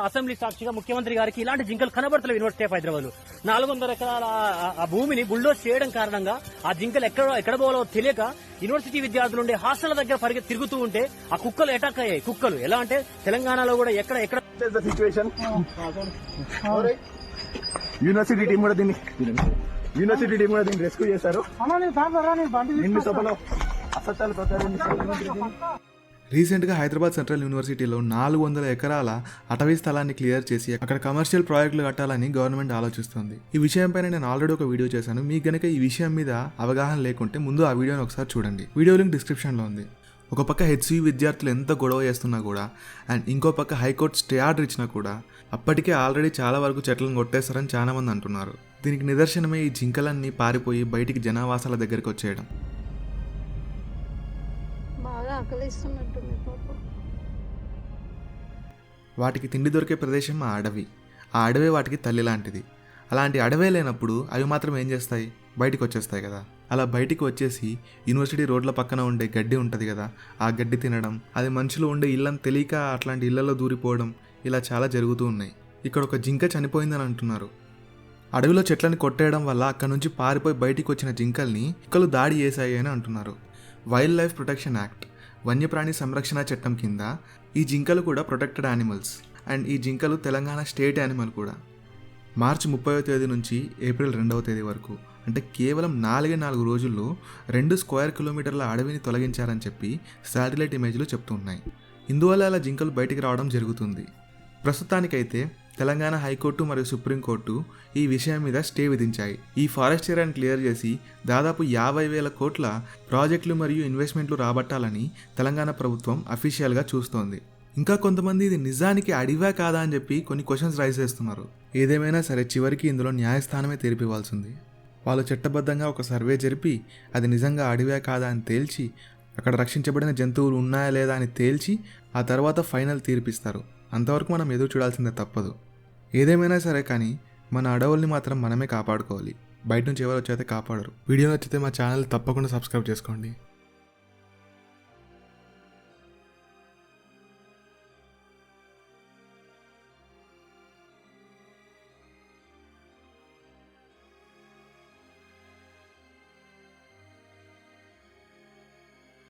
Assembly సాక్షిగా ముఖ్యమంత్రి గారికి ఇలాంటి జింకలు కనబడతలేవు యూనివర్సిటీ ఆఫ్ హైదరాబాద్ 400 ఎకరాల ఆ భూమిని బుల్డోజ్ చేయడం కారణంగా ఆ జింకలు ఎక్కడ పోవాలో తెలియక యూనివర్సిటీ విద్యార్థులు ఉండే హాస్టల్ దగ్గర తిరుగుతూ ఉంటే ఆ కుక్కలు అటాక్ అయ్యాయి. కుక్కలు ఎలా అంటే తెలంగాణలో కూడా ఎక్కడ యూనివర్సిటీ టీం కూడా దీన్ని రెస్క్యూ చేశారు. రీసెంట్గా హైదరాబాద్ సెంట్రల్ యూనివర్సిటీలో 400 ఎకరాల అటవీ స్థలాన్ని క్లియర్ చేసి అక్కడ కమర్షియల్ ప్రాజెక్టులు కట్టాలని గవర్నమెంట్ ఆలోచిస్తుంది. ఈ విషయంపైన నేను ఆల్రెడీ ఒక వీడియో చేశాను. మీకు గనక ఈ విషయం మీద అవగాహన లేకుంటే ముందు ఆ వీడియోని ఒకసారి చూడండి. వీడియో లింక్ డిస్క్రిప్షన్లో ఉంది. ఒక పక్క హెచ్సియు విద్యార్థులు ఎంత గొడవ చేస్తున్నా కూడా అండ్ ఇంకో పక్క హైకోర్టు స్టే ఆర్డర్ ఇచ్చినా కూడా అప్పటికే ఆల్రెడీ చాలా వరకు చెట్లను కొట్టేస్తారని చాలా మంది అంటున్నారు. దీనికి నిదర్శనమే ఈ జింకలన్నీ పారిపోయి బయటికి జనావాసాల దగ్గరికి వచ్చేయడం. వాటికి తిండి దొరికే ప్రదేశం ఆ అడవి. ఆ అడవే వాటికి తల్లి లాంటిది. అలాంటి అడవే లేనప్పుడు అవి మాత్రం ఏం చేస్తాయి? బయటికి వచ్చేస్తాయి కదా. అలా బయటికి వచ్చేసి యూనివర్సిటీ రోడ్ల పక్కన ఉండే గడ్డి ఉంటుంది కదా, ఆ గడ్డి తినడం, అది మనుషులు ఉండే ఇళ్ళని తెలియక అట్లాంటి ఇళ్లలో దూరిపోవడం, ఇలా చాలా జరుగుతూ ఉన్నాయి. ఇక్కడ ఒక జింక చనిపోయిందని అంటున్నారు. అడవిలో చెట్లని కొట్టేయడం వల్ల అక్కడ నుంచి పారిపోయి బయటికి వచ్చిన జింకల్ని కుక్కలు దాడి చేశాయి అని అంటున్నారు. వైల్డ్ లైఫ్ ప్రొటెక్షన్ యాక్ట్ వన్యప్రాణి సంరక్షణ చట్టం కింద ఈ జింకలు కూడా ప్రొటెక్టెడ్ యానిమల్స్. అండ్ ఈ జింకలు తెలంగాణ స్టేట్ యానిమల్ కూడా. మార్చి 30వ తేదీ నుంచి ఏప్రిల్ 2వ తేదీ వరకు అంటే కేవలం 4 రోజుల్లో 2 స్క్వేర్ కిలోమీటర్ల అడవిని తొలగించారని చెప్పి శాటిలైట్ ఇమేజ్లు చెప్తున్నాయి. ఇందువల్ల అలా జింకలు బయటికి రావడం జరుగుతుంది. ప్రస్తుతానికైతే తెలంగాణ హైకోర్టు మరియు సుప్రీంకోర్టు ఈ విషయం మీద స్టే విధించాయి. ఈ ఫారెస్ట్ ఏరియాని క్లియర్ చేసి దాదాపు 50,000 కోట్ల ప్రాజెక్టులు మరియు ఇన్వెస్ట్మెంట్లు రాబట్టాలని తెలంగాణ ప్రభుత్వం అఫీషియల్గా చూస్తోంది. ఇంకా కొంతమంది ఇది నిజానికి అడివా కాదా అని చెప్పి కొన్ని క్వశ్చన్స్ రైజ్ చేస్తున్నారు. ఏదేమైనా సరే చివరికి ఇందులో న్యాయస్థానమే తీర్పివ్వాల్సింది. వాళ్ళు చట్టబద్ధంగా ఒక సర్వే జరిపి అది నిజంగా అడివా కాదా అని తేల్చి అక్కడ రక్షించబడిన జంతువులు ఉన్నాయా లేదా అని తేల్చి ఆ తర్వాత ఫైనల్ తీర్పిస్తారు. అంతవరకు మనం ఎదురు చూడాల్సిందే తప్పదు. ఏదేమైనా సరే కానీ మన అడవుల్ని మాత్రం మనమే కాపాడుకోవాలి. బయట నుంచి ఎవరు వచ్చైతే కాపాడరు. వీడియో నచ్చితే మా ఛానల్ తప్పకుండా సబ్స్క్రైబ్ చేసుకోండి.